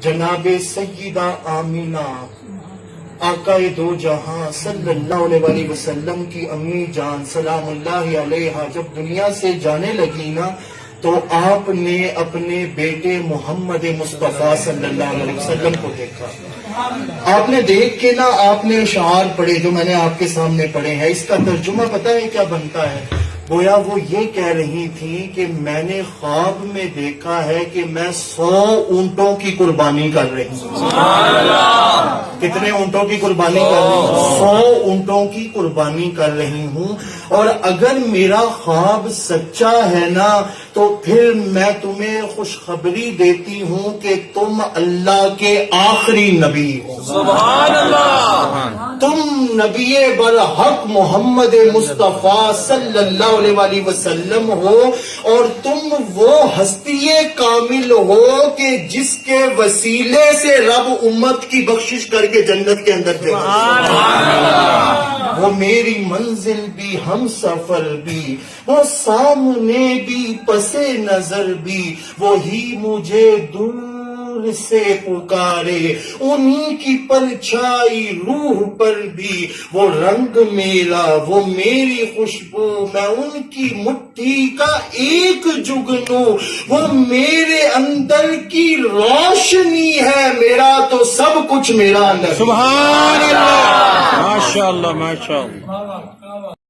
جناب سیدہ آمینہ آقائے دو جہاں صلی اللہ علیہ وسلم کی امی جان سلام اللہ علیہا جب دنیا سے جانے لگی نا تو آپ نے اپنے بیٹے محمد مصطفیٰ صلی اللہ علیہ وسلم کو دیکھا۔ آپ نے دیکھ کے نا آپ نے اشعار پڑھے جو میں نے آپ کے سامنے پڑھے ہیں۔ اس کا ترجمہ پتہ ہے کیا بنتا ہے؟ گویا وہ یہ کہہ رہی تھی کہ میں نے خواب میں دیکھا ہے کہ میں 100 اونٹوں کی قربانی کر رہی ہوں۔ سبحان اللہ! کتنے اونٹوں کی قربانی کر رہی ہوں؟ 100 اونٹوں کی قربانی کر رہی ہوں، اور اگر میرا خواب سچا ہے نا تو پھر میں تمہیں خوشخبری دیتی ہوں کہ تم اللہ کے آخری نبی ہو۔ سبحان اللہ! تم نبی برحق محمد مصطفیٰ صلی اللہ علیہ وسلم ہو، اور تم وہ ہستی کامل ہو کہ جس کے وسیلے سے رب امت کی بخشش کر کے جنت کے اندر جائے۔ وہ میری منزل بھی ہم سفر بھی، وہ سامنے بھی پس نظر بھی، وہی مجھے دور سے پکارے، انہی کی پرچھائی روح پر بھی، وہ رنگ میرا وہ میری خوشبو، میں ان کی مٹھی کا ایک جگنو، وہ میرے اندر کی روشنی ہے، میرا تو سب کچھ میرا اندر۔ سبحان اللہ! ماشاءاللہ ماشاءاللہ!